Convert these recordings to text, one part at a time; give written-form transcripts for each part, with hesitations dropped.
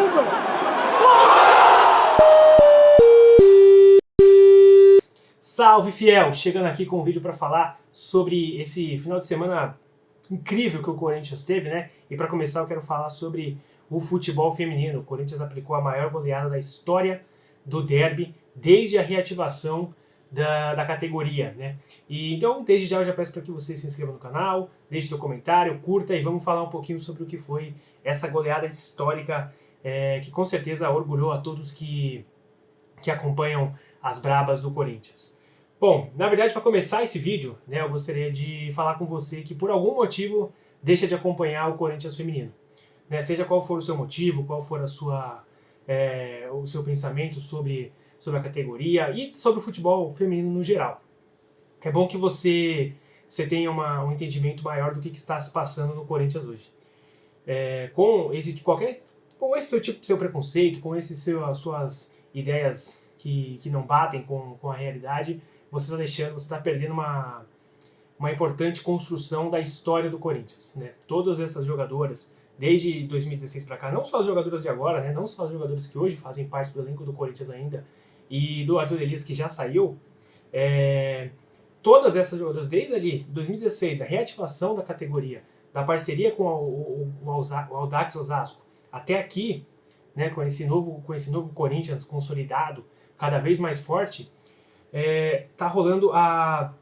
tudo! Salve, fiel! Chegando aqui com um vídeo para falar sobre esse final de semana incrível que o Corinthians teve, né? E para começar eu quero falar sobre o futebol feminino. O Corinthians aplicou a maior goleada da história do derby desde a reativação da categoria, né? E então, desde já eu já peço para que você se inscreva no canal, deixe seu comentário, curta e vamos falar um pouquinho sobre o que foi essa goleada histórica que com certeza orgulhou a todos que acompanham as brabas do Corinthians. Bom, na verdade, para começar esse vídeo, né, eu gostaria de falar com você que por algum motivo deixa de acompanhar o Corinthians feminino. Né, seja qual for o seu motivo, qual for o seu pensamento sobre a categoria e sobre o futebol feminino no geral. É bom que você tenha um entendimento maior do que está se passando no Corinthians hoje. Com esse seu preconceito, com as suas ideias que não batem com a realidade, você está perdendo uma importante construção da história do Corinthians, né? Todas essas jogadoras, desde 2016 para cá, não só as jogadoras de agora, né? Não só as jogadoras que hoje fazem parte do elenco do Corinthians ainda, e do Arthur Elias que já saiu, todas essas jogadoras, desde ali, 2016, da reativação da categoria, da parceria com o Audax Osasco, até aqui, né, com esse novo Corinthians consolidado, cada vez mais forte, tá rolando a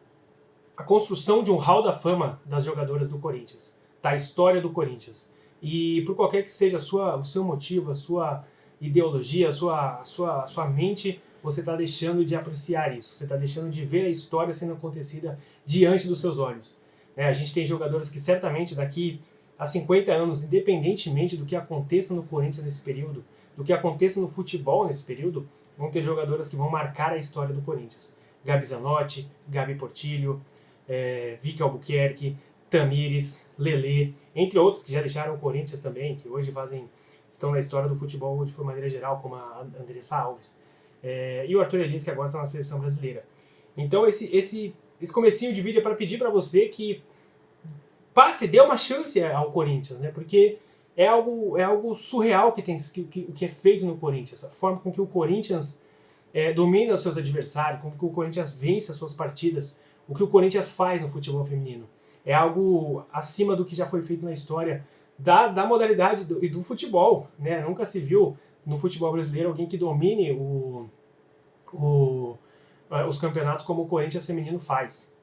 construção de um hall da fama das jogadoras do Corinthians, da história do Corinthians. E por qualquer que seja o seu motivo, a sua ideologia, a sua mente, você está deixando de apreciar isso, você está deixando de ver a história sendo acontecida diante dos seus olhos. A gente tem jogadoras que certamente daqui a 50 anos, independentemente do que aconteça no Corinthians nesse período, do que aconteça no futebol nesse período, vão ter jogadoras que vão marcar a história do Corinthians. Gabi Zanotti, Gabi Portillo, Vicky Albuquerque, Tamires, Lelê, entre outros que já deixaram o Corinthians também, que hoje estão na história do futebol de maneira geral, como a Andressa Alves. E o Arthur Elias, que agora está na seleção brasileira. Então esse comecinho de vídeo é para pedir para você que dê uma chance ao Corinthians, né? Porque é algo surreal que é feito no Corinthians. A forma com que o Corinthians domina os seus adversários, com que o Corinthians vence as suas partidas, o que o Corinthians faz no futebol feminino. É algo acima do que já foi feito na história da modalidade e do futebol, né? Nunca se viu no futebol brasileiro alguém que domine os campeonatos como o Corinthians feminino faz.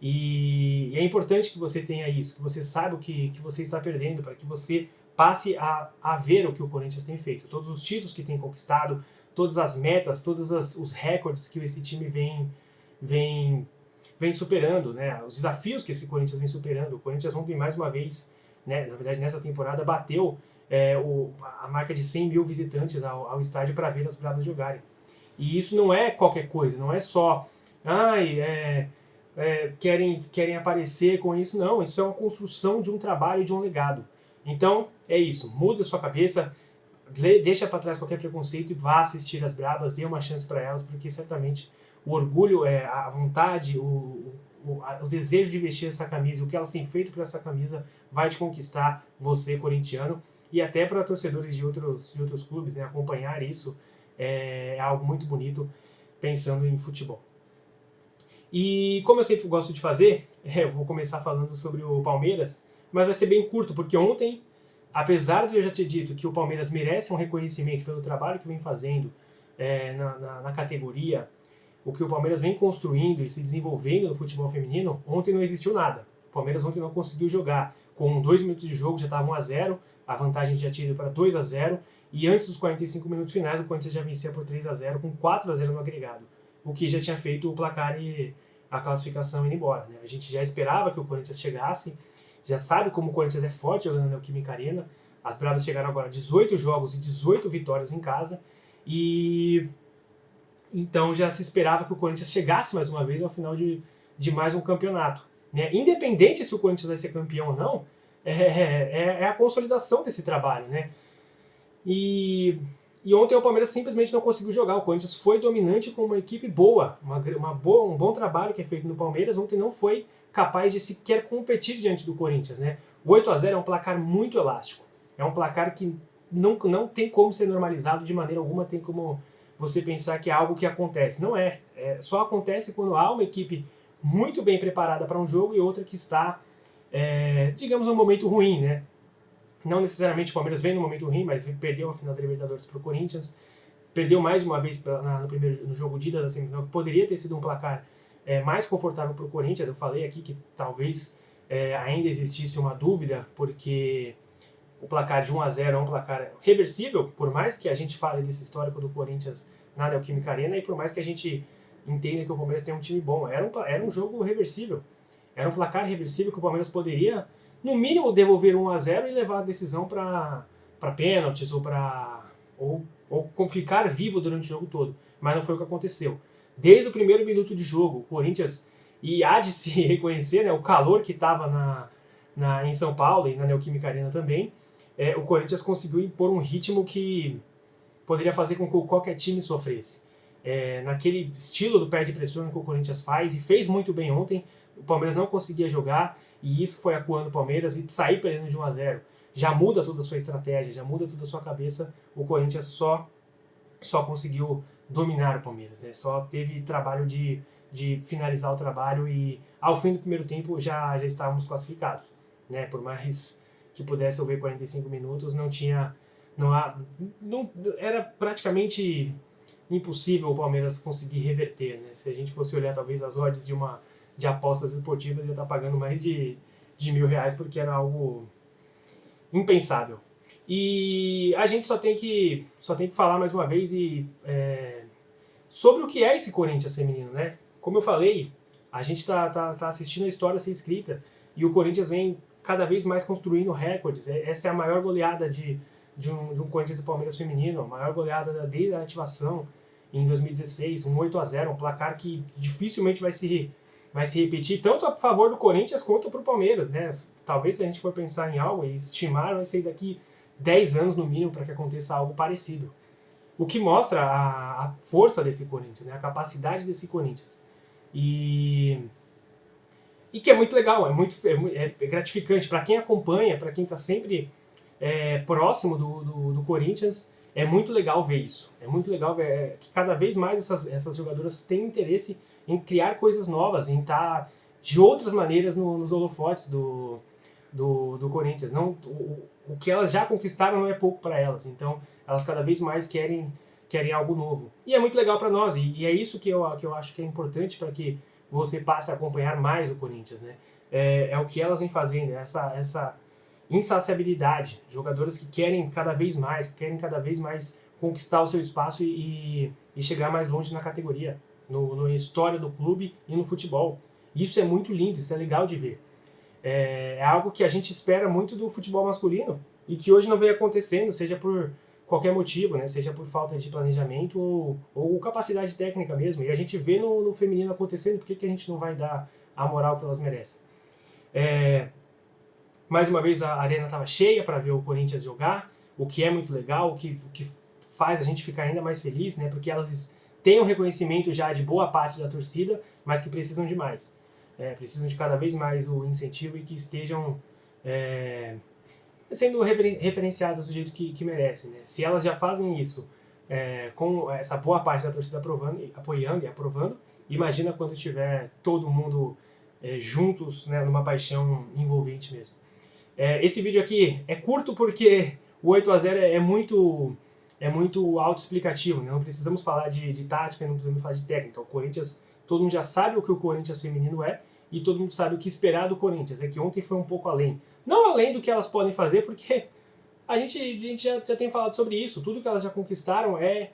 E é importante que você tenha isso, que você saiba o que você está perdendo, para que você passe a ver o que o Corinthians tem feito. Todos os títulos que tem conquistado, todas as metas, todos os recordes que esse time vem superando, né? Os desafios que esse Corinthians vem superando. O Corinthians ontem, mais uma vez, né, na verdade nessa temporada, bateu a marca de 100 mil visitantes ao estádio para ver as bravas jogarem. E isso não é qualquer coisa, não é só querem aparecer com isso, não. Isso é uma construção de um trabalho e de um legado. Então, é isso. Muda a sua cabeça, deixa para trás qualquer preconceito e vá assistir as brabas, dê uma chance para elas, porque certamente o orgulho, a vontade, o desejo de vestir essa camisa, o que elas têm feito por essa camisa, vai te conquistar, você, corintiano, e até para torcedores de outros clubes, né, acompanhar isso é algo muito bonito, pensando em futebol. E como eu sempre gosto de fazer, eu vou começar falando sobre o Palmeiras, mas vai ser bem curto, porque ontem, apesar de eu já ter dito que o Palmeiras merece um reconhecimento pelo trabalho que vem fazendo na categoria, o que o Palmeiras vem construindo e se desenvolvendo no futebol feminino, ontem não existiu nada. O Palmeiras ontem não conseguiu jogar. Com 2 minutos de jogo já estava 1-0, a vantagem já tinha ido para 2-0, e antes dos 45 minutos finais o Corinthians já vencia por 3-0, com 4-0 no agregado, o que já tinha feito o placar e a classificação indo embora, né? A gente já esperava que o Corinthians chegasse, já sabe como o Corinthians é forte jogando na Neoquímica Arena. As Bravas chegaram agora a 18 jogos e 18 vitórias em casa, e então já se esperava que o Corinthians chegasse mais uma vez ao final de mais um campeonato, né? Independente se o Corinthians vai ser campeão ou não, é a consolidação desse trabalho, né? E ontem o Palmeiras simplesmente não conseguiu jogar. O Corinthians foi dominante com uma equipe boa, um bom trabalho que é feito no Palmeiras. Ontem não foi capaz de sequer competir diante do Corinthians, né? O 8-0 é um placar muito elástico. É um placar que não tem como ser normalizado de maneira alguma, tem como você pensar que é algo que acontece. Não é. Só acontece quando há uma equipe muito bem preparada para um jogo e outra que está, digamos, num momento ruim, né? Não necessariamente o Palmeiras vem num momento ruim, mas perdeu a final da Libertadores para o Corinthians, perdeu mais uma vez no jogo de ida da semifinal, que poderia ter sido um placar mais confortável para o Corinthians. Eu falei aqui que talvez ainda existisse uma dúvida, porque o placar de 1-0 é um placar reversível, por mais que a gente fale desse histórico do Corinthians na Neoquímica Arena e por mais que a gente entenda que o Palmeiras tem um time bom. Era um jogo reversível, era um placar reversível que o Palmeiras poderia, no mínimo, devolver 1-0 e levar a decisão para pênaltis ou ficar vivo durante o jogo todo. Mas não foi o que aconteceu. Desde o primeiro minuto de jogo, o Corinthians, e há de se reconhecer, né, o calor que estava em São Paulo e na Neoquímica Arena também, o Corinthians conseguiu impor um ritmo que poderia fazer com que qualquer time sofresse. Naquele estilo do pé de pressão que o Corinthians faz, e fez muito bem ontem, o Palmeiras não conseguia jogar, e isso foi acuando o Palmeiras, e sair perdendo de 1-0 já muda toda a sua estratégia, já muda toda a sua cabeça. O Corinthians só conseguiu dominar o Palmeiras, né? Só teve trabalho de finalizar o trabalho, e ao fim do primeiro tempo já estávamos classificados, né? Por mais que pudesse haver 45 minutos, era praticamente impossível o Palmeiras conseguir reverter, né? Se a gente fosse olhar talvez as odds de apostas esportivas, ia estar pagando mais de R$ 1.000, porque era algo impensável. E a gente só tem que falar mais uma vez sobre o que é esse Corinthians feminino, né? Como eu falei, a gente tá assistindo a história ser escrita, e o Corinthians vem cada vez mais construindo recordes. Essa é a maior goleada de um Corinthians e Palmeiras feminino, a maior goleada desde a ativação em 2016, um 8-0, um placar que dificilmente vai se repetir, tanto a favor do Corinthians quanto para o Palmeiras, né? Talvez, se a gente for pensar em algo e estimar, vai ser daqui 10 anos no mínimo para que aconteça algo parecido. O que mostra a força desse Corinthians, né? A capacidade desse Corinthians. E que é muito legal, é gratificante para quem acompanha, para quem está sempre próximo do Corinthians. É muito legal ver isso. É muito legal ver que cada vez mais essas jogadoras têm interesse em criar coisas novas, em estar de outras maneiras nos holofotes do Corinthians. Não, o que elas já conquistaram não é pouco para elas, então elas cada vez mais querem algo novo. E é muito legal para nós, e é isso que eu acho que é importante para que você passe a acompanhar mais o Corinthians, né? É o que elas vêm fazendo, essa insaciabilidade, jogadoras que querem cada vez mais conquistar o seu espaço e chegar mais longe na categoria, na história do clube e no futebol. Isso é muito lindo, isso é legal de ver. É algo que a gente espera muito do futebol masculino e que hoje não vem acontecendo, seja por qualquer motivo, né? Seja por falta de planejamento ou capacidade técnica mesmo. E a gente vê no feminino acontecendo, por que a gente não vai dar a moral que elas merecem? Mais uma vez a arena estava cheia para ver o Corinthians jogar, o que é muito legal, o que faz a gente ficar ainda mais feliz, né? Porque elas têm um reconhecimento já de boa parte da torcida, mas que precisam de mais. Precisam de cada vez mais o incentivo e que estejam sendo referenciadas do jeito que merecem, né? Se elas já fazem isso com essa boa parte da torcida apoiando e aprovando, imagina quando tiver todo mundo juntos, né, numa paixão envolvente mesmo. Esse vídeo aqui é curto porque o 8-0 é muito autoexplicativo, né? Não precisamos falar de tática, não precisamos falar de técnica. O Corinthians, todo mundo já sabe o que o Corinthians feminino é, e todo mundo sabe o que esperar do Corinthians. É que ontem foi um pouco além. Não além do que elas podem fazer, porque a gente já tem falado sobre isso. Tudo que elas já conquistaram é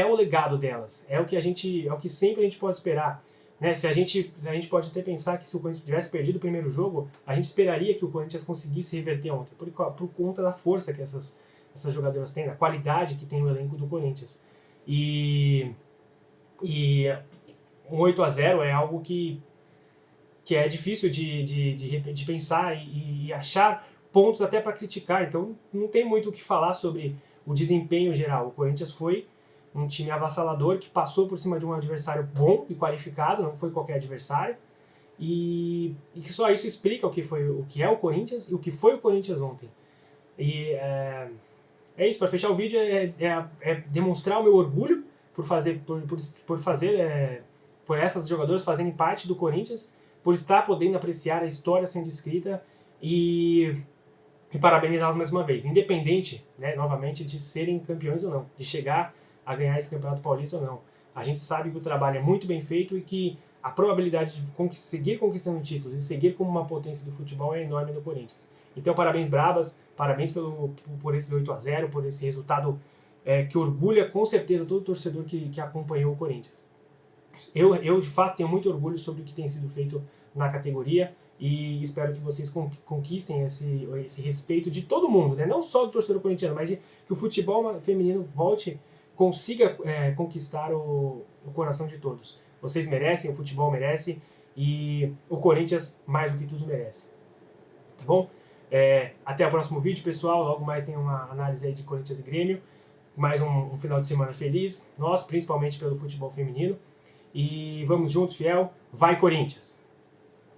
o legado delas. É o que sempre a gente pode esperar. Né? Se a gente pode até pensar que se o Corinthians tivesse perdido o primeiro jogo, a gente esperaria que o Corinthians conseguisse reverter ontem, por conta da força que essas jogadoras têm, da qualidade que tem o elenco do Corinthians. E um 8-0 é algo que é difícil de pensar e achar pontos até para criticar. Então não tem muito o que falar sobre o desempenho geral. O Corinthians foi um time avassalador que passou por cima de um adversário bom e qualificado, não foi qualquer adversário, e que só isso explica o que é o Corinthians e o que foi o Corinthians ontem. E é é isso, para fechar o vídeo, é demonstrar o meu orgulho por essas jogadoras fazerem parte do Corinthians, por estar podendo apreciar a história sendo escrita e parabenizá-los mais uma vez, independente, né, novamente, de serem campeões ou não, de chegar a ganhar esse Campeonato Paulista ou não. A gente sabe que o trabalho é muito bem feito e que a probabilidade de seguir conquistando títulos e seguir como uma potência do futebol é enorme no Corinthians. Então, parabéns, Brabas, parabéns por esse 8-0, por esse resultado que orgulha com certeza todo torcedor que acompanhou o Corinthians. Eu, de fato, tenho muito orgulho sobre o que tem sido feito na categoria e espero que vocês conquistem esse respeito de todo mundo, né? Não só do torcedor corintiano, mas que o futebol feminino consiga conquistar o coração de todos. Vocês merecem, o futebol merece e o Corinthians, mais do que tudo, merece. Tá bom? Até o próximo vídeo, pessoal. Logo mais tem uma análise aí de Corinthians e Grêmio. Mais um final de semana feliz. Nós, principalmente pelo futebol feminino. E vamos juntos, fiel. Vai, Corinthians!